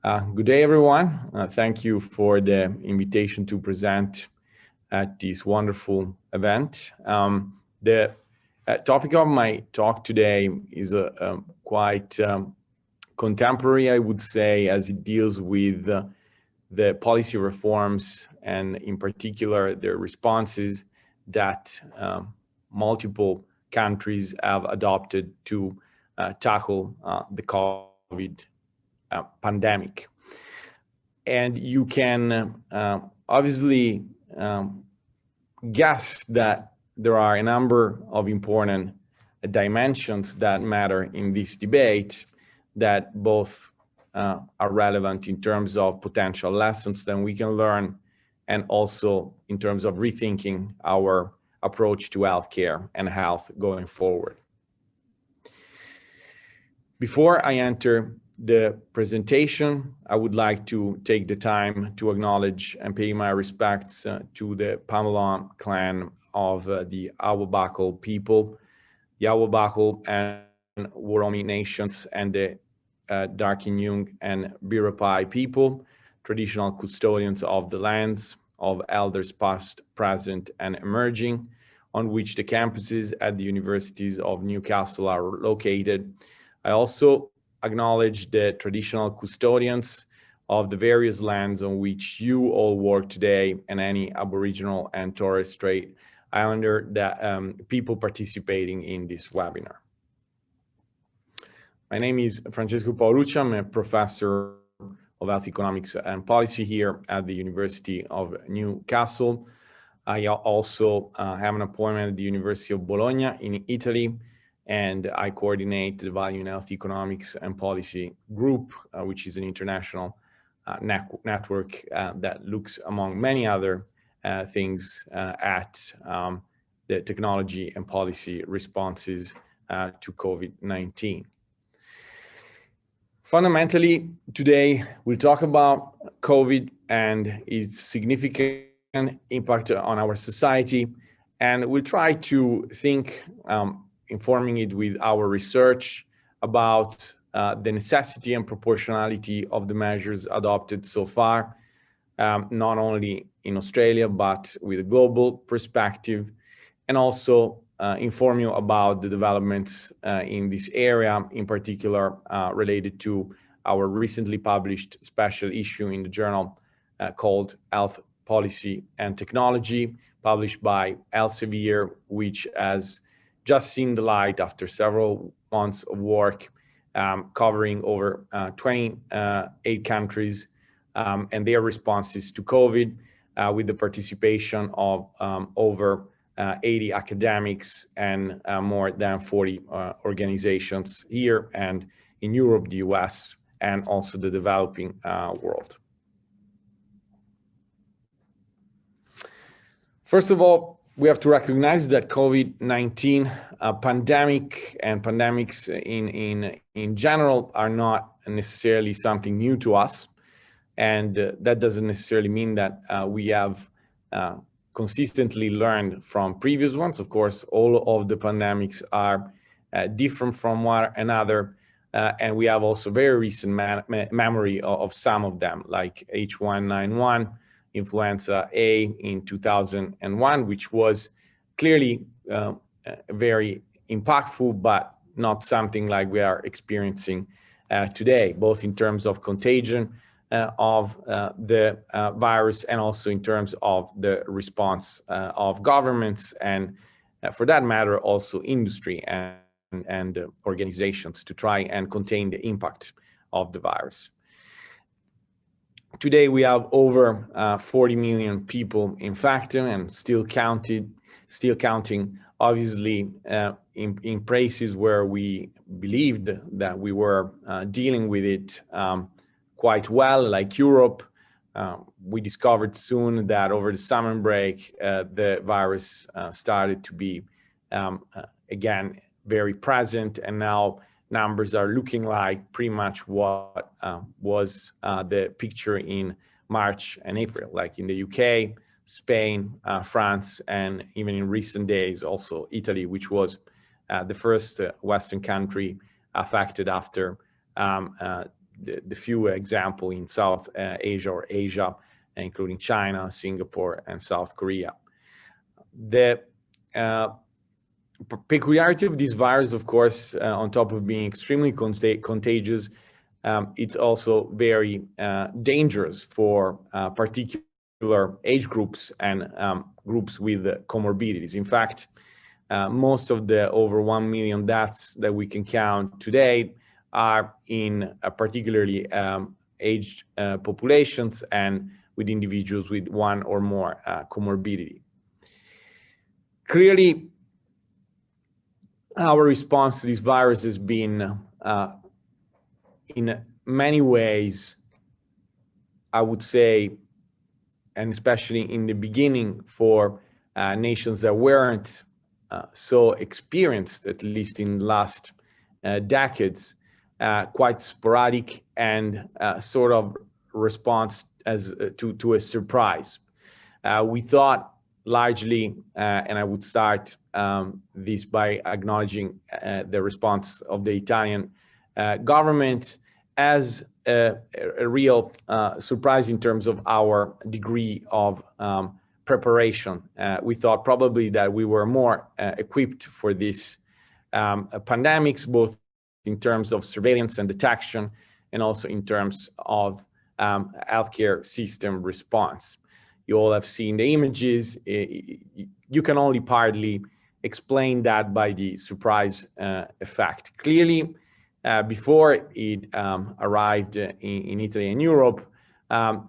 Good day, everyone. Thank you for the invitation to present at this wonderful event. The topic of my talk today is quite contemporary, I would say, as it deals with the policy reforms and in particular the responses that multiple countries have adopted to tackle the COVID pandemic. And you can obviously guess that there are a number of important dimensions that matter in this debate that both are relevant in terms of potential lessons that we can learn and also in terms of rethinking our approach to healthcare and health going forward. Before I enter the presentation, I would like to take the time to acknowledge and pay my respects to the Pamela clan of the Awabakal people, the Awabakal and Woromi nations, and the Darkinjung and Biripai people, traditional custodians of the lands of elders past, present, and emerging, on which the campuses at the universities of Newcastle are located. I also acknowledge the traditional custodians of the various lands on which you all work today and any Aboriginal and Torres Strait Islander people participating in this webinar. My name is Francesco Paolucci. I'm a professor of health economics and policy here at the University of Newcastle. I also have an appointment at the University of Bologna in Italy, and I coordinate the Value in Health Economics and Policy Group, which is an international network that looks, among many other things, at the technology and policy responses to COVID-19. Fundamentally, today we'll talk about COVID and its significant impact on our society, and we'll try to think informing it with our research about the necessity and proportionality of the measures adopted so far, not only in Australia, but with a global perspective, and also inform you about the developments in this area, in particular related to our recently published special issue in the journal called Health Policy and Technology, published by Elsevier, which has just seen the light after several months of work, covering over 28 countries and their responses to COVID, with the participation of over 80 academics and more than 40 organizations here and in Europe, the US, and also the developing world. First of all, we have to recognize that COVID-19 pandemic and pandemics in general are not necessarily something new to us. And that doesn't necessarily mean that we have consistently learned from previous ones. Of course, all of the pandemics are different from one another. And we have also very recent memory of some of them, like H1N1, influenza A in 2001, which was clearly very impactful, but not something like we are experiencing today, both in terms of contagion of the virus and also in terms of the response of governments and, for that matter, also industry and organizations to try and contain the impact of the virus. Today, we have over 40 million people infected and still counting, obviously, in places where we believed that we were dealing with it quite well, like Europe. We discovered soon that over the summer break, the virus started to be, again, very present, and now numbers are looking like pretty much what was the picture in March and April, like in the UK, Spain, France, and even in recent days, also Italy, which was the first Western country affected after the few example in South Asia or Asia, including China, Singapore, and South Korea. The peculiarity of this virus, of course, on top of being extremely contagious, it's also very dangerous for particular age groups and groups with comorbidities. In fact, most of the over 1 million deaths that we can count today are in particularly aged populations and with individuals with one or more comorbidity. Clearly, our response to this virus has been, in many ways, I would say, and especially in the beginning for nations that weren't so experienced, at least in the last decades, quite sporadic and sort of response as to a surprise. We thought largely, and I would start this by acknowledging the response of the Italian government as a real surprise in terms of our degree of preparation. We thought probably that we were more equipped for this pandemics, both in terms of surveillance and detection, and also in terms of healthcare system response. You all have seen the images. You can only partly explain that by the surprise effect. Clearly, before it arrived in Italy and Europe,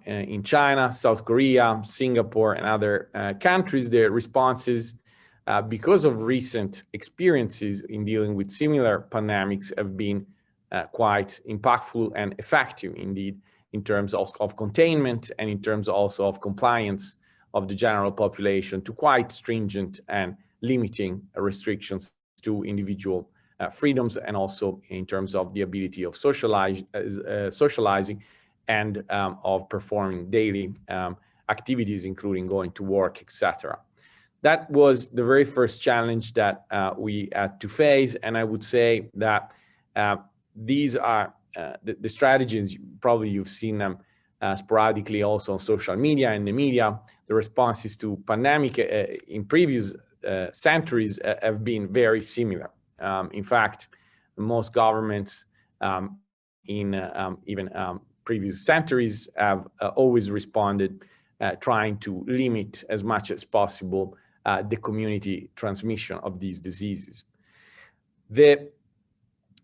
in China, South Korea, Singapore, and other countries, the responses, because of recent experiences in dealing with similar pandemics, have been quite impactful and effective indeed, in terms of containment and in terms also of compliance of the general population to quite stringent and limiting restrictions to individual freedoms, and also in terms of the ability of socializing and of performing daily activities, including going to work, etc. That was the very first challenge that we had to face, and I would say that these are the strategies. Probably you've seen them sporadically also on social media and the media. The responses to pandemic in previous centuries have been very similar. In fact, most governments in even previous centuries have always responded trying to limit as much as possible the community transmission of these diseases. The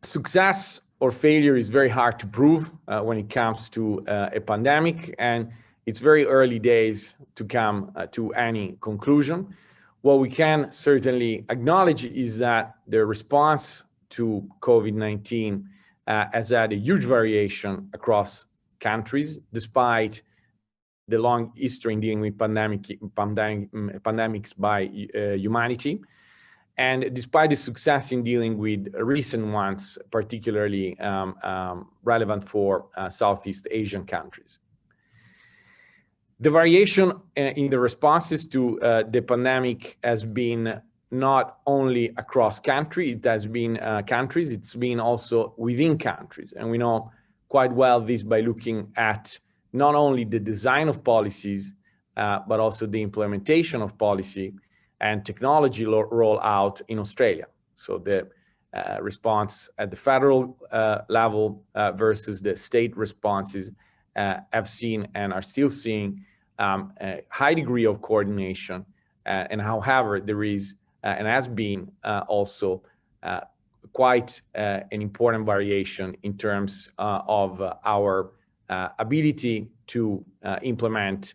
success or failure is very hard to prove when it comes to a pandemic, and it's very early days to come to any conclusion. What we can certainly acknowledge is that the response to COVID-19 has had a huge variation across countries, despite the long history in dealing with pandemics by humanity. And despite the success in dealing with recent ones, particularly relevant for Southeast Asian countries. The variation in the responses to the pandemic has been not only across countries, it has been countries, it's been also within countries. And we know quite well this by looking at not only the design of policies, but also the implementation of policy and technology rollout in Australia. So the response at the federal level versus the state responses have seen and are still seeing a high degree of coordination. And however, there is and has been also quite an important variation in terms of our ability to implement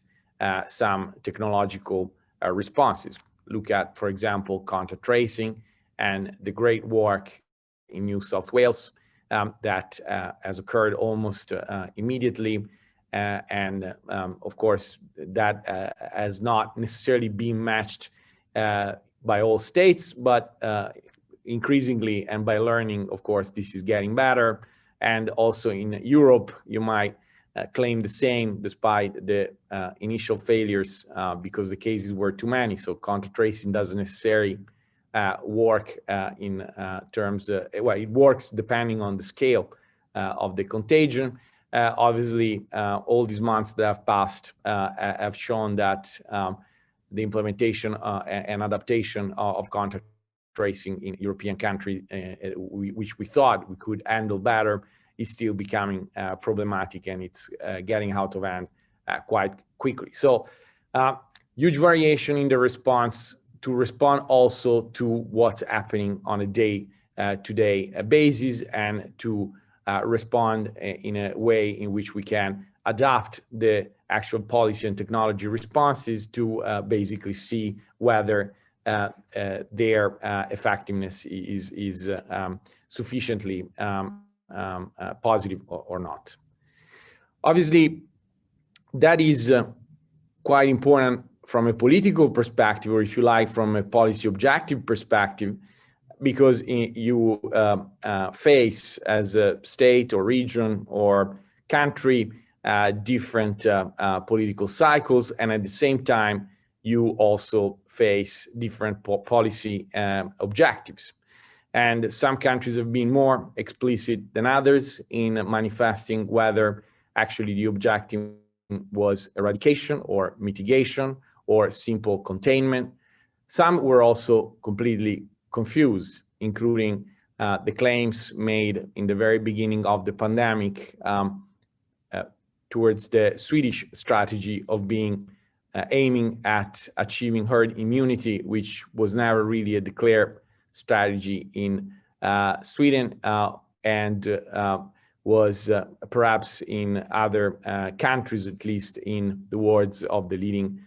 some technological responses. Look at, for example, contact tracing and the great work in New South Wales that has occurred almost immediately. And of course, that has not necessarily been matched by all states, but increasingly, and by learning, of course, this is getting better. And also in Europe, you might claim the same despite the initial failures because the cases were too many. So contact tracing doesn't necessarily work in terms of, well, it works depending on the scale of the contagion. Obviously, all these months that have passed have shown that the implementation and adaptation of contact tracing in European countries, which we thought we could handle better, is still becoming problematic, and it's getting out of hand quite quickly. So huge variation in the response to respond also to what's happening on a day-to-day basis, and to respond in a way in which we can adapt the actual policy and technology responses to basically see whether their effectiveness is sufficiently positive or not. Obviously, that is quite important from a political perspective, or if you like, from a policy objective perspective, because you face as a state or region or country different political cycles, and at the same time you also face different policy objectives. And some countries have been more explicit than others in manifesting whether actually the objective was eradication or mitigation or simple containment. Some were also completely confused, including the claims made in the very beginning of the pandemic towards the Swedish strategy of being aiming at achieving herd immunity, which was never really a declared strategy in Sweden, and was perhaps in other countries, at least in the words of the leading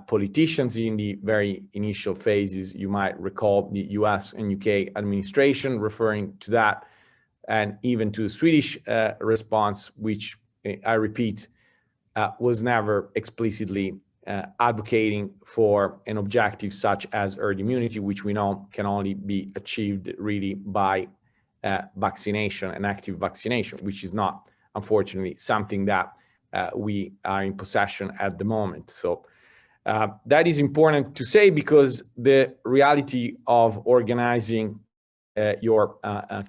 politicians in the very initial phases. You might recall the US and UK administration referring to that, and even to the Swedish response, which I repeat, was never explicitly advocating for an objective such as herd immunity, which we know can only be achieved really by vaccination and active vaccination, which is not, unfortunately, something that we are in possession at the moment. So that is important to say, because the reality of organizing your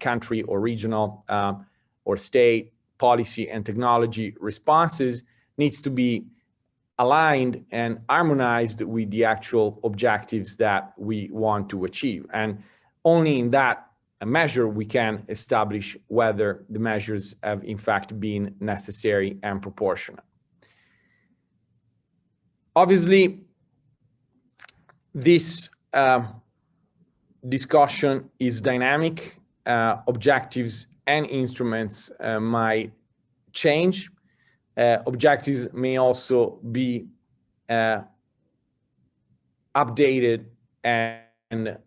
country or regional or state policy and technology responses needs to be aligned and harmonized with the actual objectives that we want to achieve. And only in that measure we can establish whether the measures have in fact been necessary and proportionate. Obviously, this discussion is dynamic. Objectives and instruments might change. Objectives may also be updated and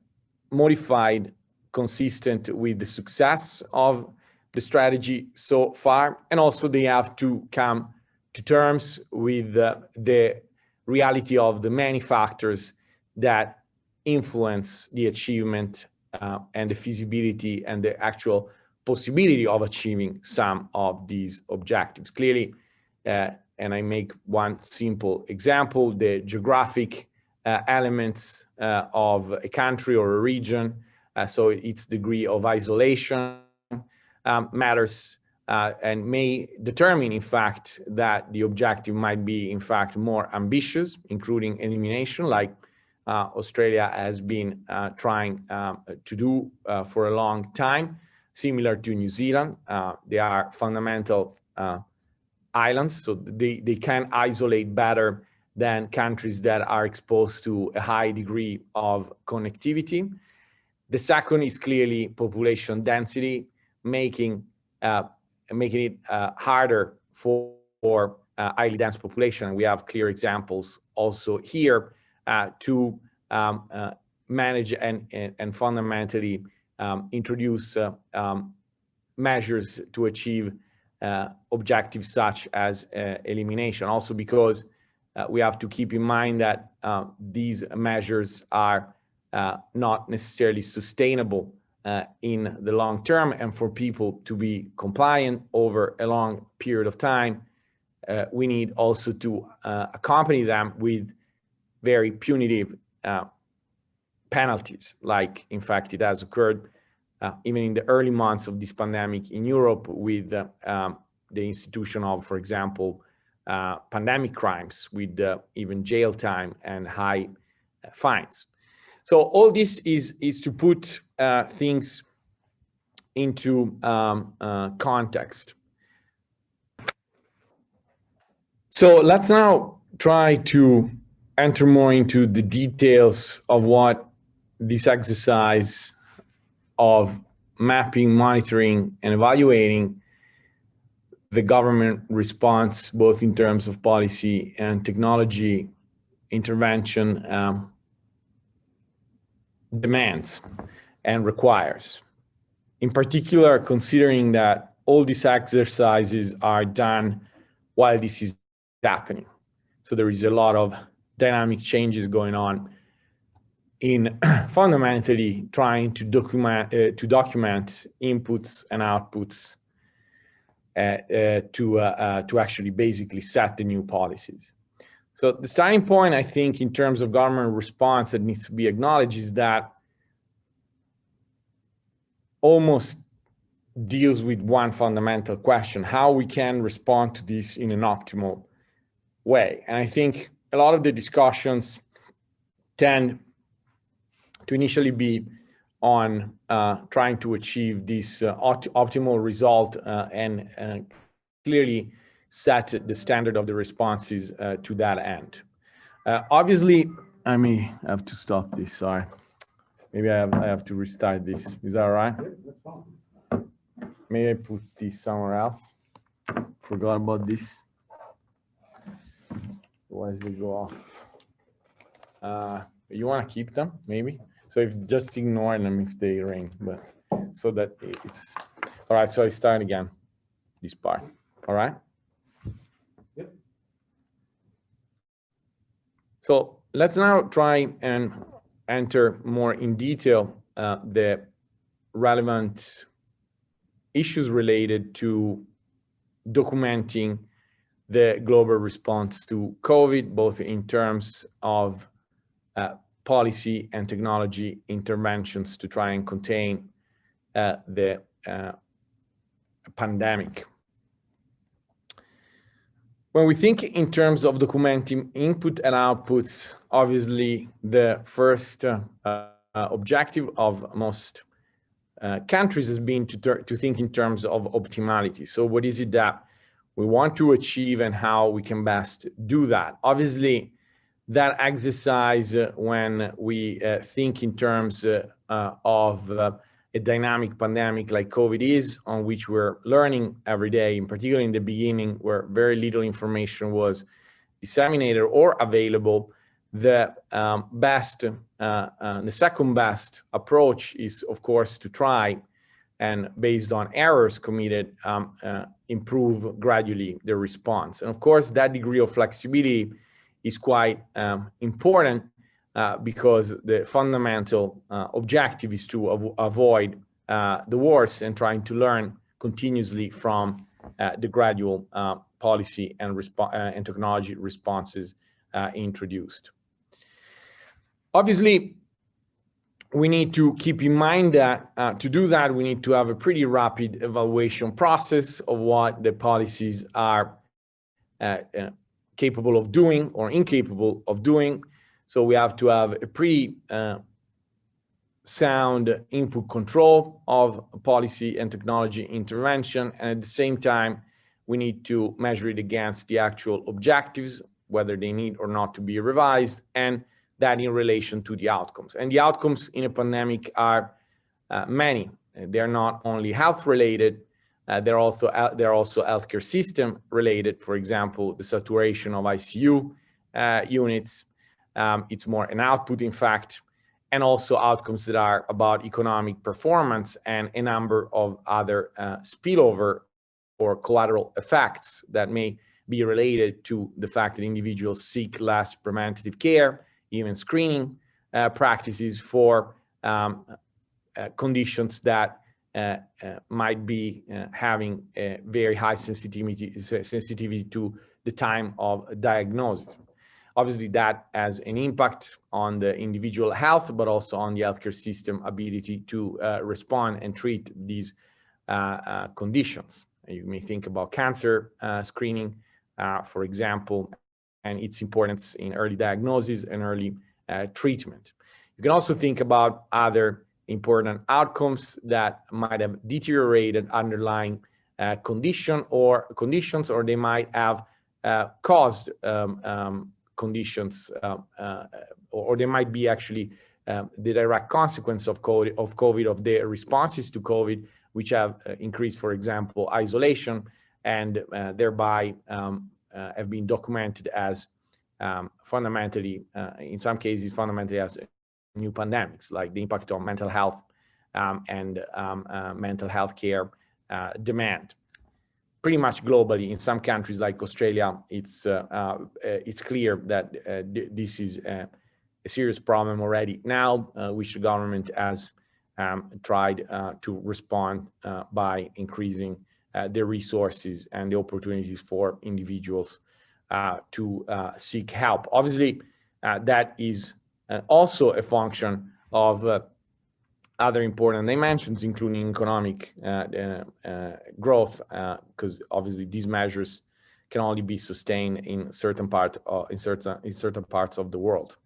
modified consistent with the success of the strategy so far, and also they have to come to terms with the reality of the many factors that influence the achievement and the feasibility and the actual possibility of achieving some of these objectives. Clearly, and I make one simple example, the geographic elements of a country or a region, so its degree of isolation matters and may determine, in fact, that the objective might be, in fact, more ambitious, including elimination, like Australia has been trying to do for a long time, similar to New Zealand. They are fundamental islands, so they can isolate better than countries that are exposed to a high degree of connectivity. The second is clearly population density, making it harder for highly dense population. We have clear examples also here to manage and fundamentally introduce measures to achieve objectives such as elimination. Also because we have to keep in mind that these measures are not necessarily sustainable in the long term, and for people to be compliant over a long period of time, we need also to accompany them with very punitive penalties, like in fact it has occurred even in the early months of this pandemic in Europe, with the institution of, for example, pandemic crimes with even jail time and high fines. So all this is to put things into context. So let's now try to enter more into the details of what this exercise of mapping, monitoring, and evaluating the government response, both in terms of policy and technology intervention, demands and requires. In particular, considering that all these exercises are done while this is happening. So there is a lot of dynamic changes going on in fundamentally trying to document inputs and outputs to actually basically set the new policies. So the starting point, I think, in terms of government response that needs to be acknowledged is that almost deals with one fundamental question: how we can respond to this in an optimal way. And I think a lot of the discussions tend to initially be on trying to achieve this optimal result and clearly set the standard of the responses to that end. Obviously, I may have to stop this, sorry. Maybe I have to restart this. Is that all right? Maybe I put this somewhere else. Forgot about this. Why does it go off? You want to keep them, maybe? So if just ignore them if they ring, but so that it's all right. So I start again this part. All right. Yep. So let's now try and enter more in detail the relevant issues related to documenting the global response to COVID, both in terms of policy and technology interventions to try and contain the pandemic. When we think in terms of documenting input and outputs, obviously the first objective of most countries has been to think in terms of optimality. So what is it that we want to achieve and how we can best do that? Obviously, that exercise, when we think in terms of a dynamic pandemic like COVID is, on which we're learning every day, in particular in the beginning where very little information was disseminated or available, the second best approach is, of course, to try and, based on errors committed, improve gradually the response. And of course, that degree of flexibility is quite important because the fundamental objective is to avoid the worst and trying to learn continuously from the gradual policy and technology responses introduced. Obviously, we need to keep in mind that to do that, we need to have a pretty rapid evaluation process of what the policies are capable of doing or incapable of doing. So we have to have a pretty sound input control of policy and technology intervention. And at the same time, we need to measure it against the actual objectives, whether they need or not to be revised, and that in relation to the outcomes. And the outcomes in a pandemic are many. They're not only health related, they're also healthcare system related. For example, the saturation of ICU units. It's more an output, in fact, and also outcomes that are about economic performance and a number of other spillover or collateral effects that may be related to the fact that individuals seek less preventative care, even screening practices for conditions that might be having a very high sensitivity to the time of diagnosis. Obviously, that has an impact on the individual health, but also on the healthcare system ability to respond and treat these conditions. You may think about cancer screening, for example, and its importance in early diagnosis and early treatment. You can also think about other important outcomes that might have deteriorated underlying conditions, or they might have caused conditions, or they might be actually the direct consequence of COVID, of their responses to COVID, which have increased, for example, isolation, and thereby have been documented as fundamentally, in some cases, fundamentally as new pandemics, like the impact on mental health and mental health care demand. Pretty much globally, in some countries like Australia, it's clear that this is a serious problem already now, which the government has tried to respond by increasing the resources and the opportunities for individuals to seek help. Obviously, that is also a function of other important dimensions, including economic growth, because obviously these measures can only be sustained in certain parts of the world.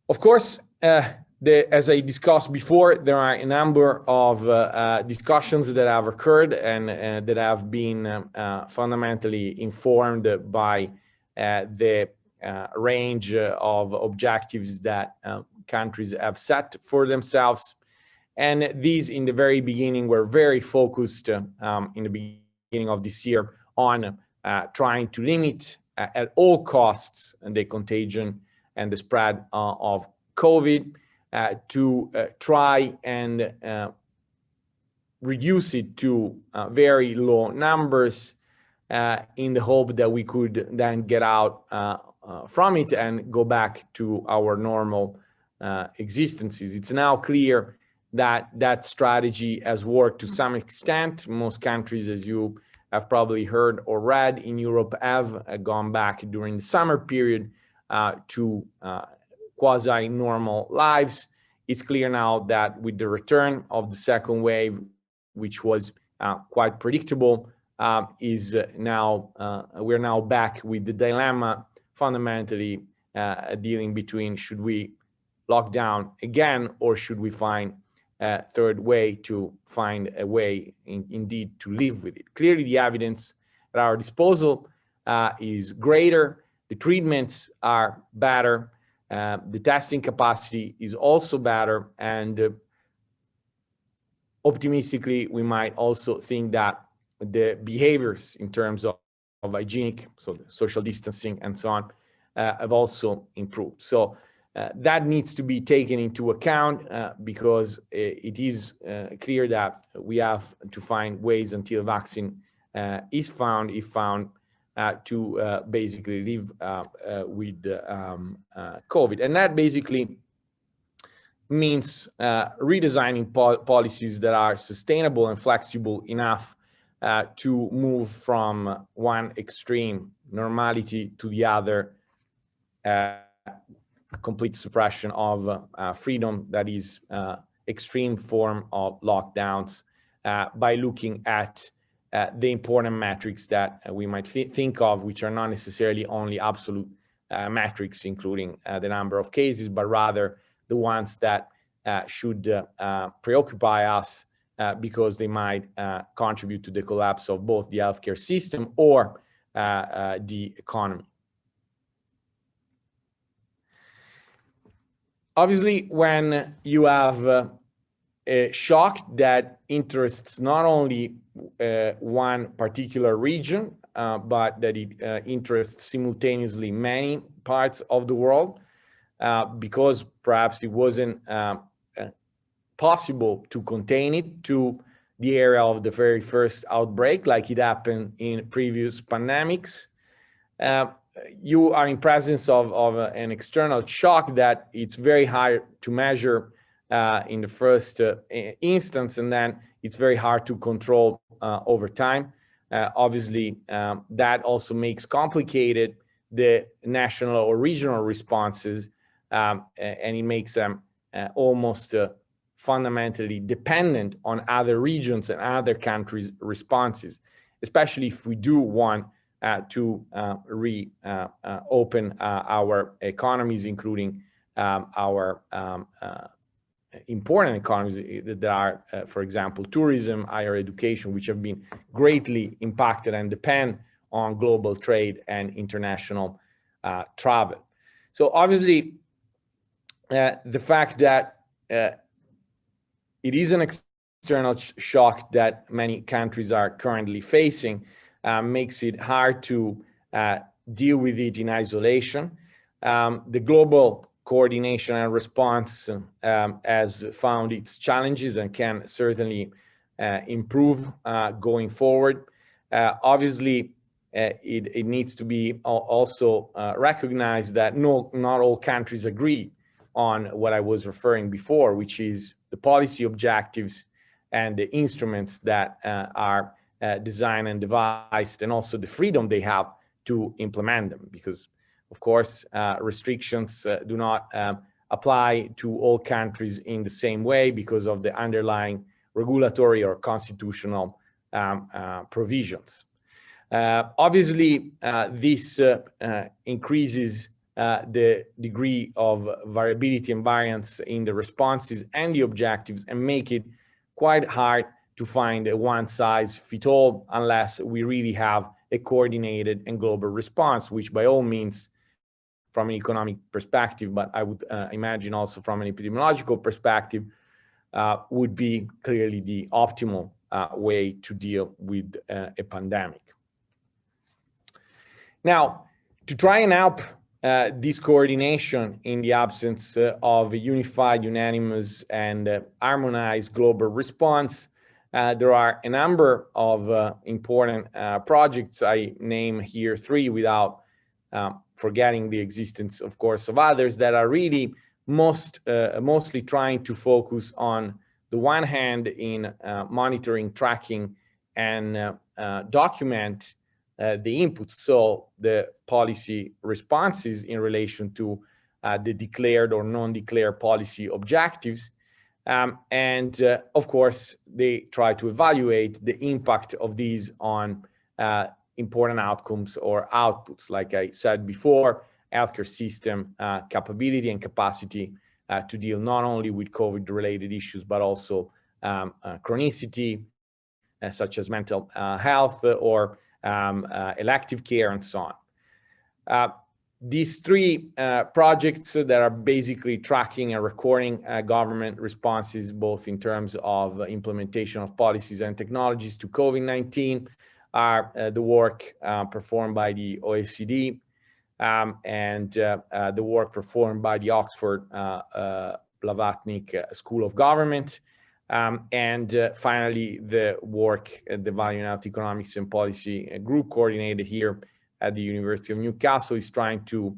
Of course, as I discussed before, there are a number of discussions that have occurred and that have been fundamentally informed by the range of objectives that countries have set for themselves. And these, in the very beginning, were very focused in the beginning of this year on trying to limit at all costs the contagion and the spread of COVID, to try and reduce it to very low numbers in the hope that we could then get out from it and go back to our normal existences. It's now clear that that strategy has worked to some extent. Most countries, as you have probably heard or read in Europe, have gone back during the summer period to quasi-normal lives. It's clear now that with the return of the second wave, which was quite predictable, we're now back with the dilemma fundamentally dealing between should we lock down again, or should we find a third way to find a way indeed to live with it. Clearly, the evidence at our disposal is greater, the treatments are better, the testing capacity is also better, and optimistically, we might also think that the behaviors in terms of hygienic, so the social distancing and so on, have also improved. So that needs to be taken into account because it is clear that we have to find ways until a vaccine is found, if found, to basically live with COVID. And that basically means redesigning policies that are sustainable and flexible enough to move from one extreme, normality, to the other, complete suppression of freedom, that is extreme form of lockdowns, by looking at the important metrics that we might think of, which are not necessarily only absolute metrics, including the number of cases, but rather the ones that should preoccupy us because they might contribute to the collapse of both the healthcare system or the economy. Obviously, when you have a shock that interests not only one particular region, but that it interests simultaneously many parts of the world, because perhaps it wasn't possible to contain it to the area of the very first outbreak, like it happened in previous pandemics. You are in presence of an external shock that it's very hard to measure in the first instance, and then it's very hard to control over time. Obviously, that also makes complicated the national or regional responses, and it makes them almost fundamentally dependent on other regions and other countries' responses, especially if we do want to reopen our economies, including our important economies that are, for example, tourism, higher education, which have been greatly impacted and depend on global trade and international travel. So obviously, the fact that it is an external shock that many countries are currently facing makes it hard to deal with it in isolation. The global coordination and response has found its challenges and can certainly improve going forward. Obviously, it needs to be also recognized that not all countries agree on what I was referring before, which is the policy objectives and the instruments that are designed and devised, and also the freedom they have to implement them. Because, of course, restrictions do not apply to all countries in the same way because of the underlying regulatory or constitutional provisions. Obviously, this increases the degree of variability and variance in the responses and the objectives, and make it quite hard to find a one-size-fits-all unless we really have a coordinated and global response, which by all means, from an economic perspective, but I would imagine also from an epidemiological perspective, would be clearly the optimal way to deal with a pandemic. Now, to try and help this coordination in the absence of a unified, unanimous, and harmonized global response, there are a number of important projects. I name here three without forgetting the existence, of course, of others that are really mostly trying to focus on the one hand in monitoring, tracking, and document the inputs, so the policy responses in relation to the declared or non-declared policy objectives. And of course, they try to evaluate the impact of these on important outcomes or outputs, like I said before, healthcare system capability and capacity to deal not only with COVID-related issues, but also chronicity, such as mental health or elective care and so on. These three projects that are basically tracking and recording government responses, both in terms of implementation of policies and technologies to COVID-19, are the work performed by the OECD and the work performed by the Oxford Blavatnik School of Government, and finally the work at the Value and Health Economics and Policy Group, coordinated here at the University of Newcastle, is trying to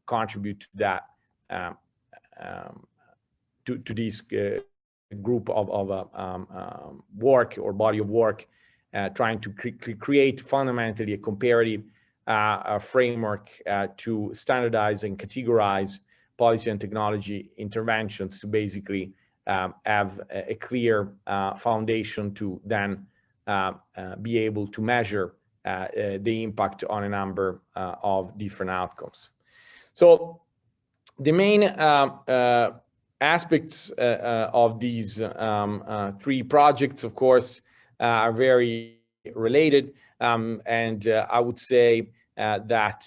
contribute to that, to this group of work or body of work, trying to create fundamentally a comparative framework to standardize and categorize policy and technology interventions, to basically have a clear foundation to then be able to measure the impact on a number of different outcomes. So the main aspects of these three projects, of course, are very related, and I would say that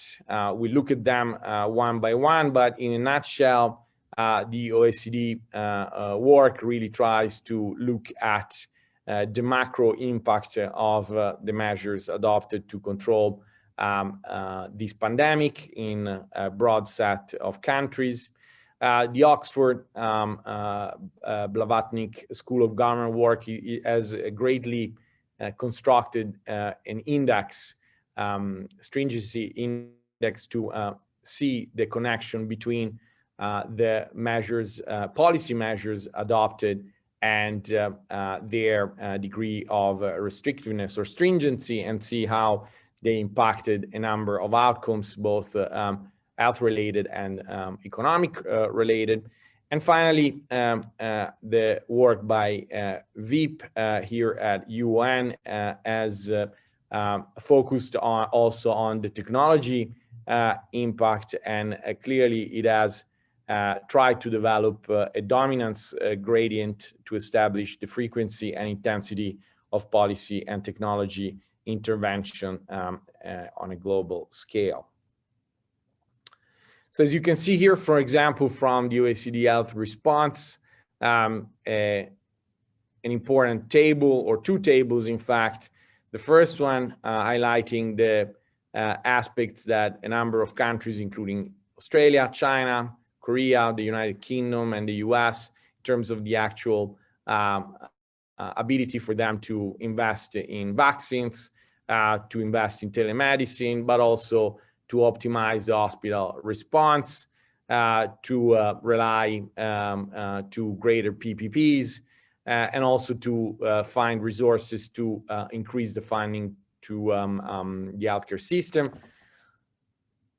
we look at them one by one, but in a nutshell, the OECD work really tries to look at the macro impact of the measures adopted to control this pandemic in a broad set of countries. The Oxford Blavatnik School of Government work has greatly constructed an index, stringency index, to see the connection between the measures, policy measures adopted and their degree of restrictiveness or stringency, and see how they impacted a number of outcomes, both health-related and economic-related. And finally, the work by VIP here at UN has focused on also on the technology impact, and clearly it has tried to develop a dominance gradient to establish the frequency and intensity of policy and technology intervention on a global scale. So as you can see here, for example, from the OECD health response, an important table, or two tables in fact. The first one highlighting the aspects that a number of countries, including Australia, China, Korea, the United Kingdom, and the US, in terms of the actual ability for them to invest in vaccines, to invest in telemedicine, but also to optimize the hospital response, to rely to greater PPPs, and also to find resources to increase the funding to the healthcare system.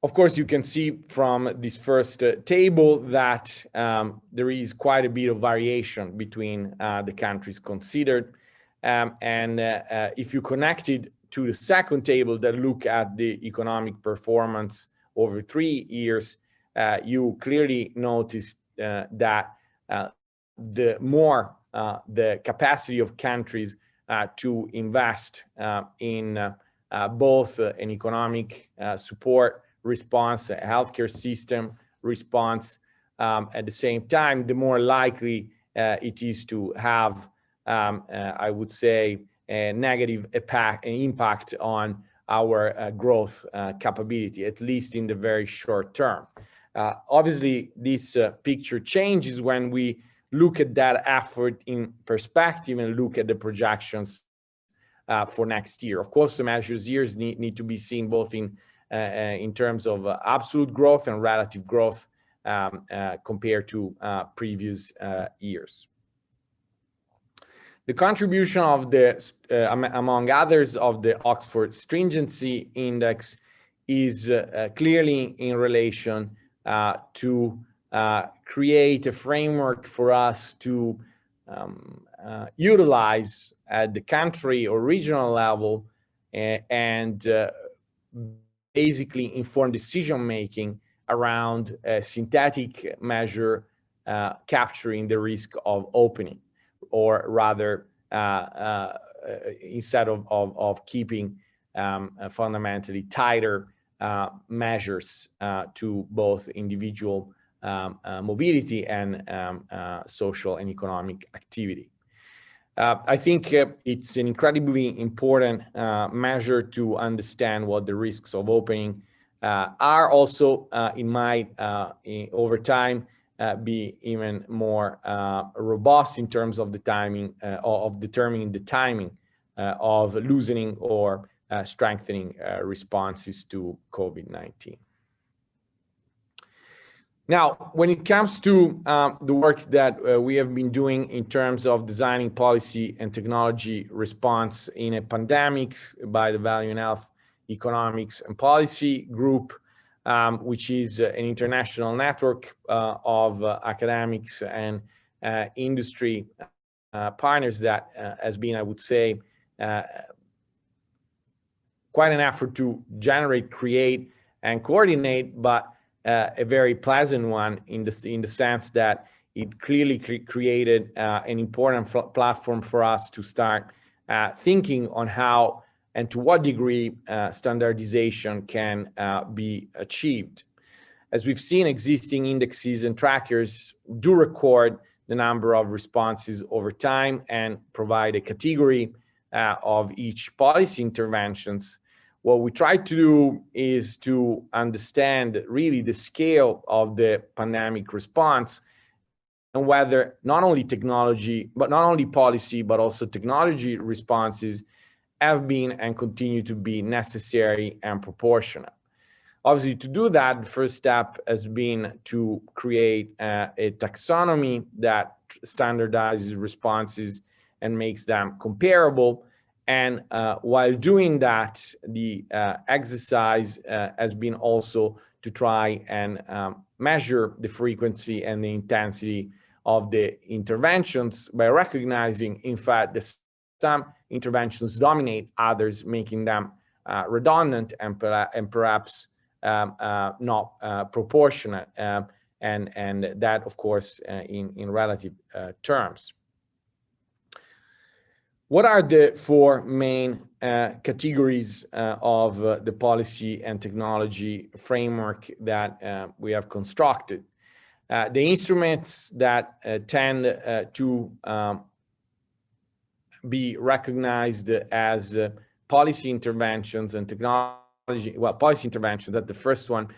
Of course, you can see from this first table that there is quite a bit of variation between the countries considered. If you connect it to the second table that look at the economic performance over 3 years, you clearly notice that the more the capacity of countries to invest in both an economic support response, a healthcare system response, at the same time, the more likely it is to have, I would say, a negative impact on our growth capability, at least in the very short term. Obviously, this picture changes when we look at that effort in perspective and look at the projections for next year. Of course, the measures years need to be seen both in terms of absolute growth and relative growth compared to previous years. The contribution of the, among others, of the Oxford Stringency Index is clearly in relation to create a framework for us to utilize at the country or regional level and basically inform decision-making around a synthetic measure capturing the risk of opening, or rather, instead of keeping fundamentally tighter measures to both individual mobility and social and economic activity. I think it's an incredibly important measure to understand what the risks of opening are. Also, it might, over time, be even more robust in terms of the timing, of determining the timing of loosening or strengthening responses to COVID-19. Now, when it comes to the work that we have been doing in terms of designing policy and technology response in a pandemic by the Value in Health Economics and Policy Group, which is an international network of academics and industry partners that has been, I would say, quite an effort to generate, create, and coordinate, but a very pleasant one in the sense that it clearly created an important platform for us to start thinking on how and to what degree standardization can be achieved. As we've seen, existing indexes and trackers do record the number of responses over time and provide a category of each policy interventions. What we try to do is to understand really the scale of the pandemic response and whether not only technology, but not only policy, but also technology responses have been and continue to be necessary and proportionate. Obviously, to do that, the first step has been to create a taxonomy that standardizes responses and makes them comparable. And while doing that, the exercise has been also to try and measure the frequency and the intensity of the interventions by recognizing, in fact, that some interventions dominate others, making them redundant and perhaps not proportionate, and that, of course, in relative terms. What are the four main categories of the policy and technology framework that we have constructed? The instruments that tend to be recognized as policy interventions and technology, well, policy interventions, that's the first one,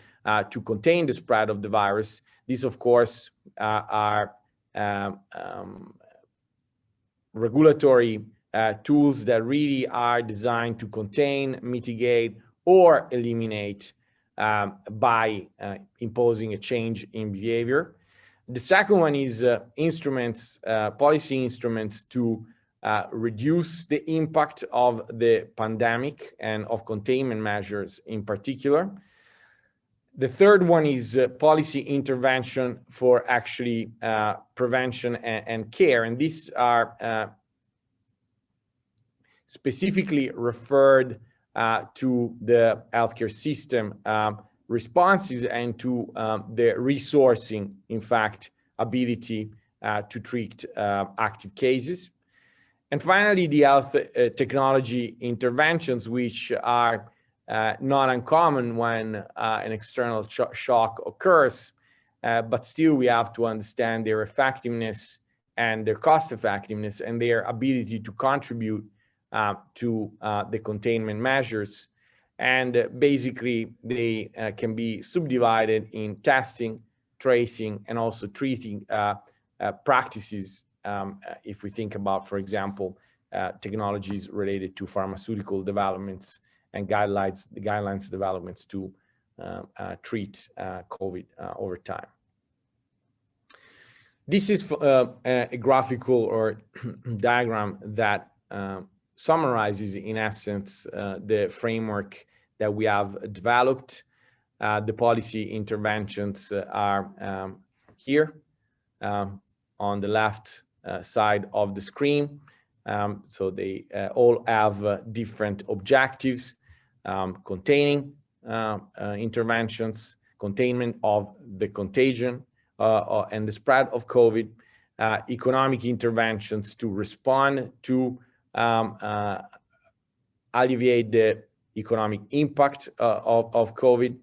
to contain the spread of the virus. These, of course, are regulatory tools that really are designed to contain, mitigate, or eliminate by imposing a change in behavior. The second one is instruments, policy instruments to reduce the impact of the pandemic and of containment measures in particular. The third one is policy intervention for actually prevention and care. And these are specifically referred to the healthcare system responses and to the resourcing, in fact, ability to treat active cases. And finally, the health technology interventions, which are not uncommon when an external shock occurs, but still we have to understand their effectiveness and their cost effectiveness and their ability to contribute to the containment measures. And basically, they can be subdivided in testing, tracing, and also treating practices. If we think about, for example, technologies related to pharmaceutical developments and guidelines developments to treat COVID over time. This is a graphical or diagram that summarizes, in essence, the framework that we have developed. The policy interventions are here on the left side of the screen. So they all have different objectives: containing interventions, containment of the contagion and the spread of COVID, economic interventions to respond to alleviate the economic impact of COVID,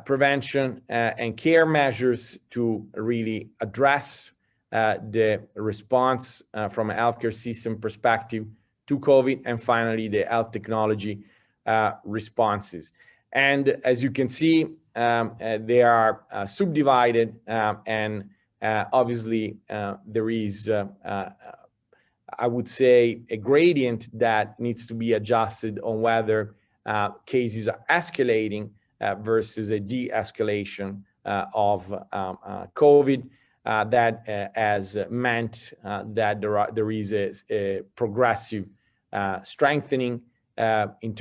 prevention and care measures to really address the response from a healthcare system perspective to COVID, and finally the health technology responses. And as you can see, they are subdivided, and obviously there is I would say a gradient that needs to be adjusted on whether cases are escalating versus a de-escalation of COVID. That has meant that there is a progressive strengthening in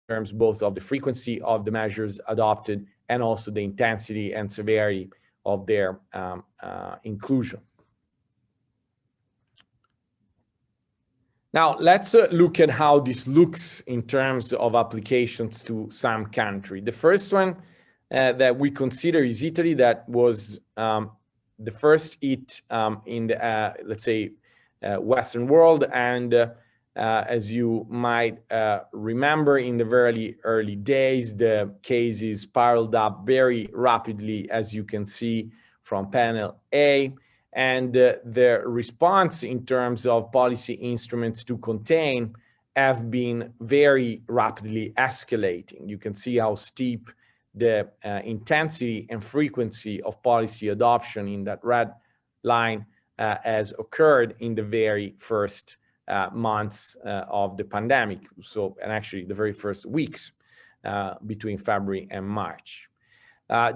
terms both of the frequency of the measures adopted and also the intensity and severity of their inclusion. Now, let's look at how this looks in terms of applications to some country. The first one that we consider is Italy. That was the first hit in the, let's say, Western world. And as you might remember, in the very early days, the cases spiraled up very rapidly, as you can see from panel A. And the response in terms of policy instruments to contain have been very rapidly escalating. You can see how steep the intensity and frequency of policy adoption in that red line has occurred in the very first months of the pandemic. So, and actually the very first weeks between February and March.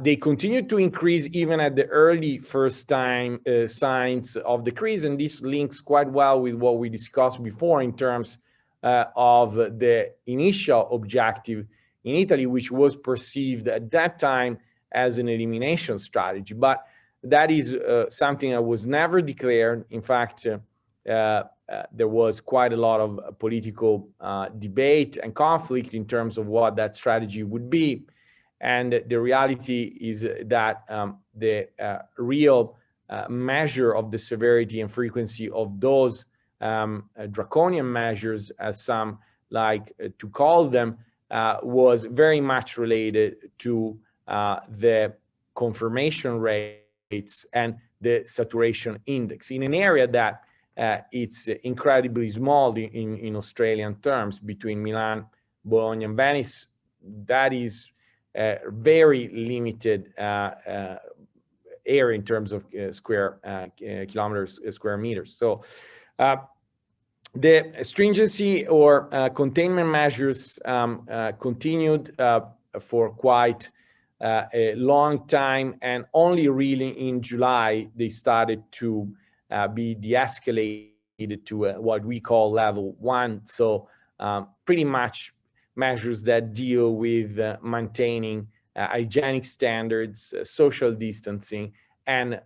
They continued to increase even at the early first time signs of decrease, and this links quite well with what we discussed before in terms of the initial objective in Italy, which was perceived at that time as an elimination strategy. But that is something that was never declared. In fact, there was quite a lot of political debate and conflict in terms of what that strategy would be. And the reality is that the real measure of the severity and frequency of those draconian measures, as some like to call them, was very much related to the confirmation rates and the saturation index in an area that it's incredibly small in Australian terms. Between Milan, Bologna, and Venice, that is a very limited area in terms of square kilometers, square meters. So the stringency or containment measures continued for quite a long time, and only really in July they started to be de-escalated to what we call level 1. So pretty much measures that deal with maintaining hygienic standards, social distancing, and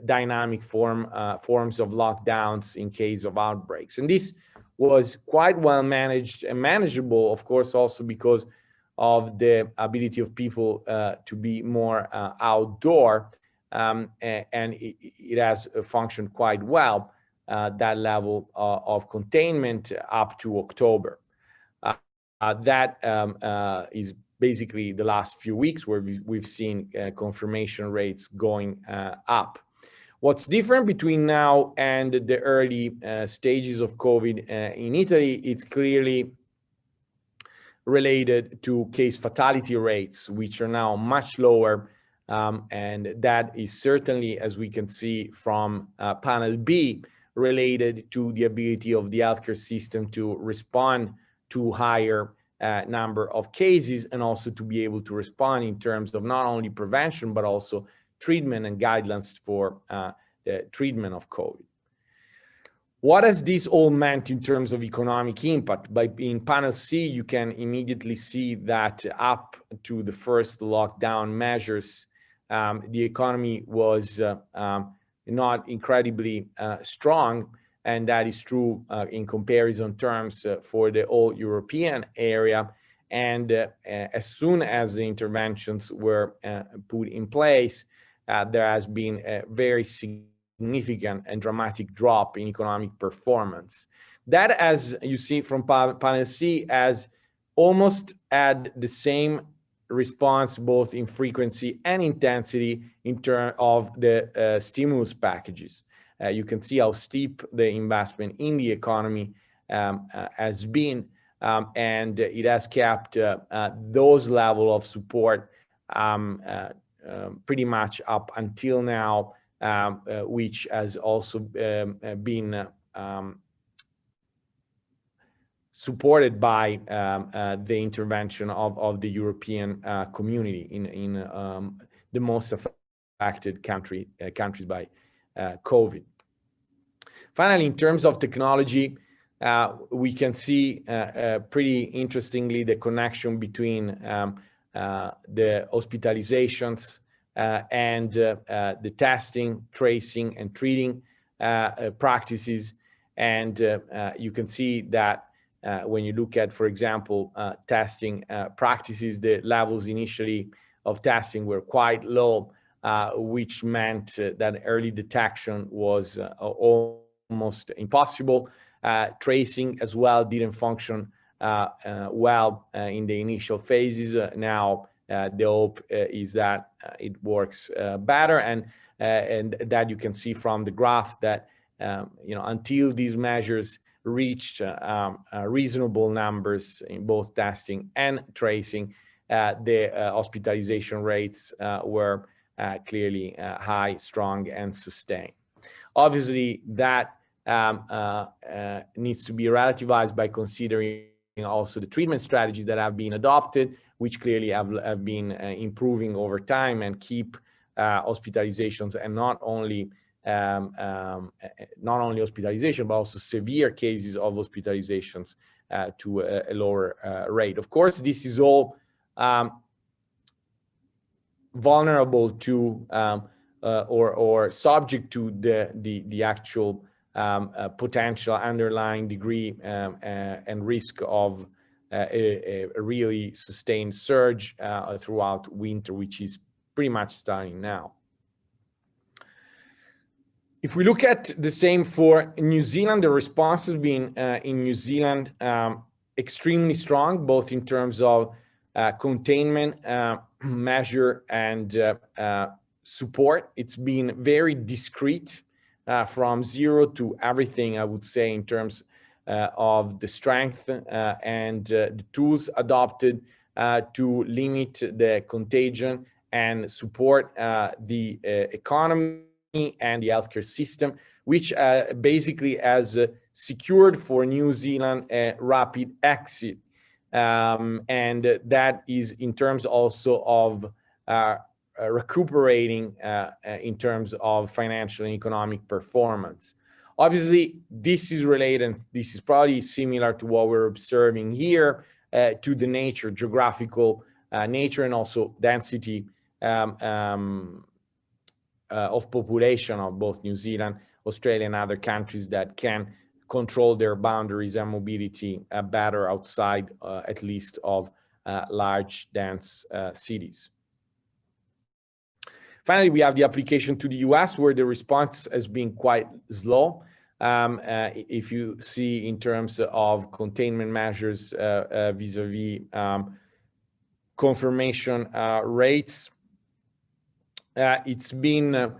dynamic forms of lockdowns in case of outbreaks. And this was quite well managed and manageable, of course, also because of the ability of people to be more outdoor, and it has functioned quite well, that level of containment up to October. That is basically the last few weeks where we've seen confirmation rates going up. What's different between now and the early stages of COVID in Italy, it's clearly related to case fatality rates, which are now much lower. And that is certainly, as we can see from panel B, related to the ability of the healthcare system to respond to higher number of cases, and also to be able to respond in terms of not only prevention, but also treatment and guidelines for the treatment of COVID. What has this all meant in terms of economic impact? In panel C, you can immediately see that up to the first lockdown measures, the economy was not incredibly strong. And that is true in comparison terms for the whole European area. And as soon as the interventions were put in place, there has been a very significant and dramatic drop in economic performance. That, as you see from panel C, has almost had the same response both in frequency and intensity in terms of the stimulus packages. You can see how steep the investment in the economy has been, and it has kept those level of support pretty much up until now, which has also been supported by the intervention of the European community in the most affected countries by COVID. Finally, in terms of technology, we can see pretty interestingly the connection between the hospitalizations and the testing, tracing, and treating practices. And you can see that when you look at, for example, testing practices, the levels initially of testing were quite low, which meant that early detection was almost impossible. Tracing as well didn't function well in the initial phases. Now the hope is that it works better, and that you can see from the graph that until these measures reached reasonable numbers in both testing and tracing, the hospitalization rates were clearly high, strong, and sustained. Obviously, that needs to be relativized by considering also the treatment strategies that have been adopted, which clearly have been improving over time and keep hospitalizations, and not only hospitalization, but also severe cases of hospitalizations to a lower rate. Of course, this is all vulnerable to or subject to the actual potential underlying degree and risk of a really sustained surge throughout winter, which is pretty much starting now. If we look at the same for New Zealand, the response has been in New Zealand extremely strong, both in terms of containment measure and support. It's been very discreet from zero to everything, I would say, in terms of the strength and the tools adopted to limit the contagion and support the economy and the healthcare system, which basically has secured for New Zealand a rapid exit. And that is in terms also of recuperating in terms of financial and economic performance. Obviously, this is related, and this is probably similar to what we're observing here, to the nature, geographical nature, and also density of population of both New Zealand, Australia, and other countries that can control their boundaries and mobility better outside, at least, of large, dense cities. Finally, we have the application to the US, where the response has been quite slow. If you see in terms of containment measures vis-a-vis confirmation rates, it's been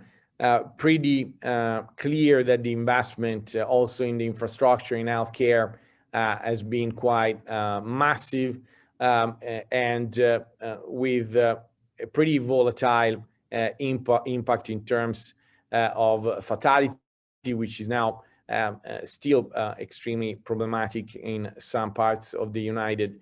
pretty clear that the investment also in the infrastructure in healthcare has been quite massive, and with a pretty volatile impact in terms of fatality, which is now still extremely problematic in some parts of the United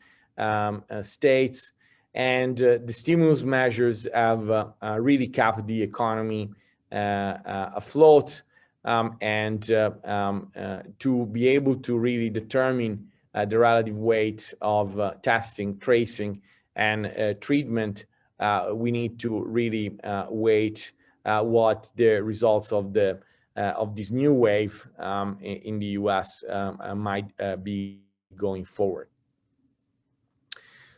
States. And the stimulus measures have really kept the economy afloat, and to be able to really determine the relative weight of testing, tracing, and treatment, we need to really wait what the results of this new wave in the US might be going forward.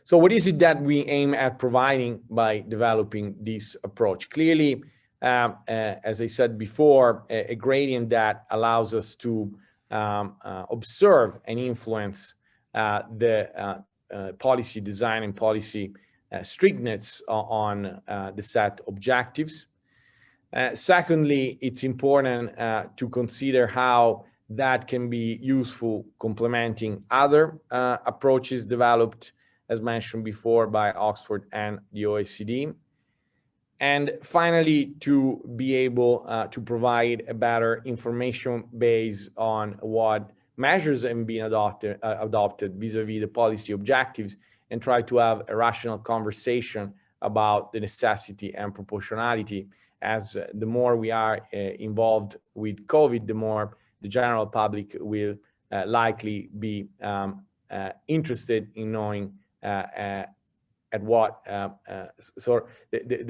So what is it that we aim at providing by developing this approach? Clearly, as I said before, a gradient that allows us to observe and influence the policy design and policy strictness on the set objectives. Secondly, it's important to consider how that can be useful complementing other approaches developed, as mentioned before, by Oxford and the OECD. And finally, to be able to provide a better information base on what measures have been adopted vis-a-vis the policy objectives, and try to have a rational conversation about the necessity and proportionality, as the more we are involved with COVID, the more the general public will likely be interested in knowing at what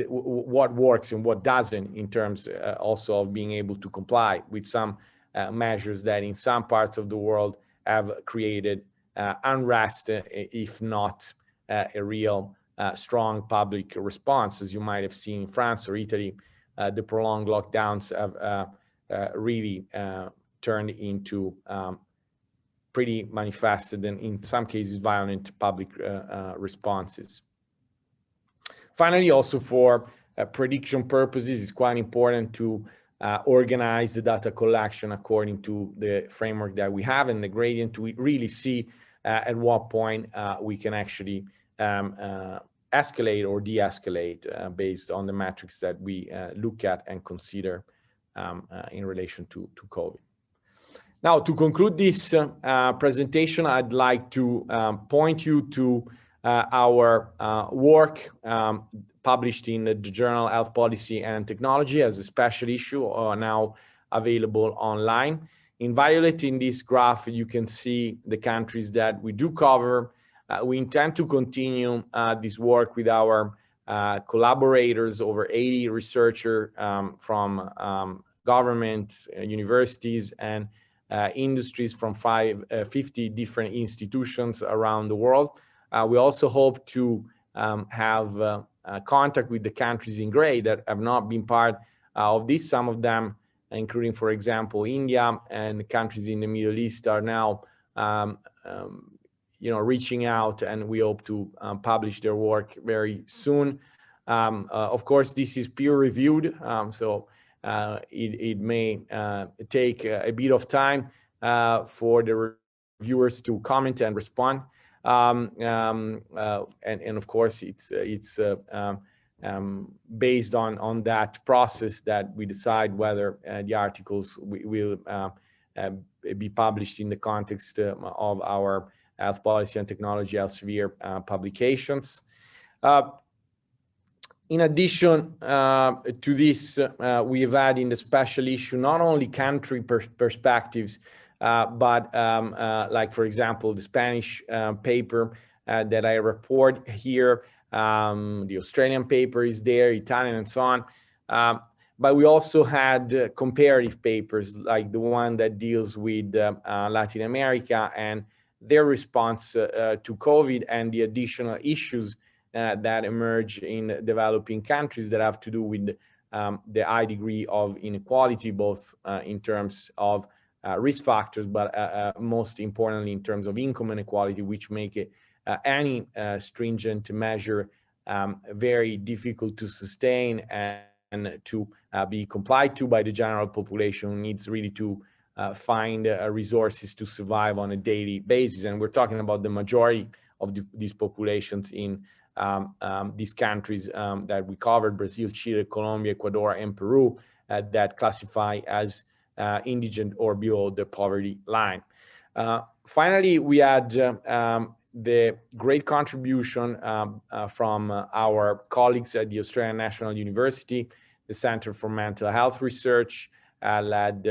what works and what doesn't, in terms also of being able to comply with some measures that in some parts of the world have created unrest, if not a real strong public response. As you might have seen in France or Italy, the prolonged lockdowns have really turned into pretty manifested and in some cases violent public responses. Finally, also for prediction purposes, it's quite important to organize the data collection according to the framework that we have and the gradient, to really see at what point we can actually escalate or de-escalate based on the metrics that we look at and consider in relation to COVID. Now, to conclude this presentation, I'd like to point you to our work published in the journal Health Policy and Technology as a special issue, now available online. In violet in this graph, you can see the countries that we do cover. We intend to continue this work with our collaborators, over 80 researchers from government, universities, and industries from 50 different institutions around the world. We also hope to have contact with the countries in gray that have not been part of this. Some of them, including, for example, India and countries in the Middle East, are now reaching out, and we hope to publish their work very soon. Of course, this is peer-reviewed, so it may take a bit of time for the reviewers to comment and respond. And of course, it's based on that process that we decide whether the articles will be published in the context of our health policy and technology Elsevier publications. In addition to this, we have had in the special issue not only country perspectives, but like, for example, the Spanish paper that I report here, the Australian paper is there, Italian, and so on. But we also had comparative papers, like the one that deals with Latin America and their response to COVID and the additional issues that emerge in developing countries that have to do with the high degree of inequality, both in terms of risk factors, but most importantly in terms of income inequality, which make it any stringent measure very difficult to sustain and to be complied to by the general population, who needs really to find resources to survive on a daily basis. And we're talking about the majority of these populations in these countries that we covered: Brazil, Chile, Colombia, Ecuador, and Peru, that classify as indigent or below the poverty line. Finally, we had the great contribution from our colleagues at the Australian National University, the Center for Mental Health Research, led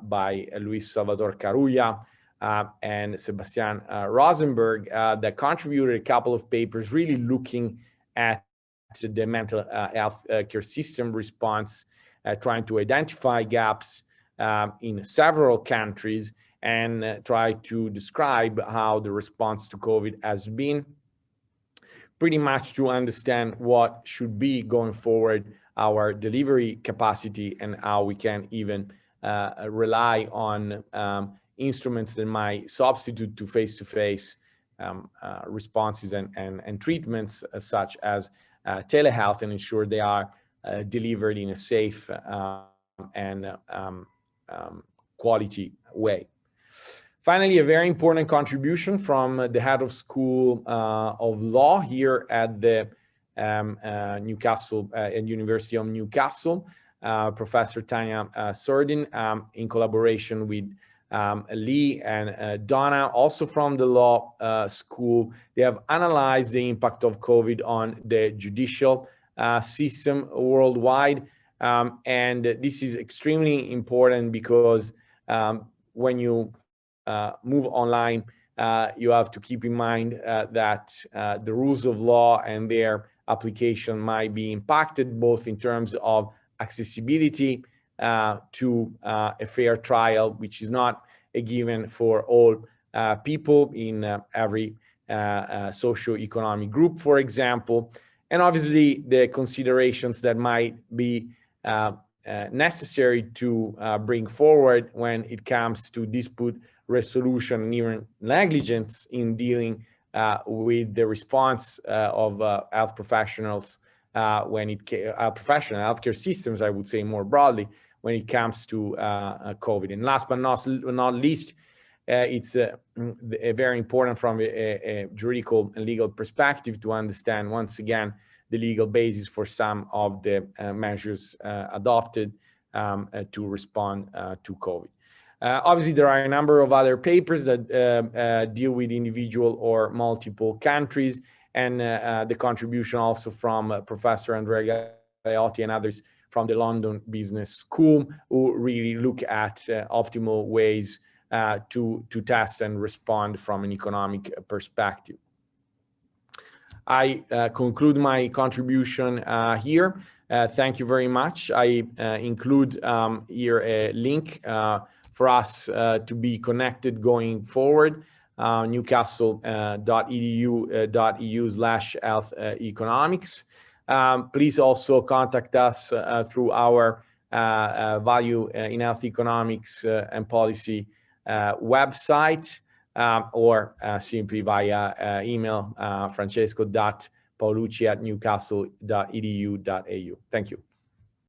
by Luis Salvador Carulla and Sebastian Rosenberg, that contributed a couple of papers really looking at the mental health care system response, trying to identify gaps in several countries and try to describe how the response to COVID has been, pretty much to understand what should be going forward our delivery capacity and how we can even rely on instruments that might substitute to face-to-face responses and treatments, such as telehealth, and ensure they are delivered in a safe and quality way. Finally, a very important contribution from the head of School of Law here at the Newcastle and University of Newcastle, Professor Tanya Surdin, in collaboration with Lee and Donna, also from the law school. They have analyzed the impact of COVID on the judicial system worldwide. And this is extremely important because when you move online, you have to keep in mind that the rules of law and their application might be impacted, both in terms of accessibility to a fair trial, which is not a given for all people in every socioeconomic group, for example, and obviously the considerations that might be necessary to bring forward when it comes to dispute resolution and even negligence in dealing with the response of health professionals when it professional healthcare systems, I would say more broadly, when it comes to COVID. And last but not least, it's very important from a juridical and legal perspective to understand once again the legal basis for some of the measures adopted to respond to COVID. Obviously, there are a number of other papers that deal with individual or multiple countries, and the contribution also from Professor Andrea Galeotti and others from the London Business School, who really look at optimal ways to test and respond from an economic perspective. I conclude my contribution here. Thank you very much. I include here a link for us to be connected going forward, newcastle.edu.eu/health economics. Please also contact us through our Value in Health Economics and Policy website, or simply via email, francesco.paolucci@newcastle.edu.au. Thank you.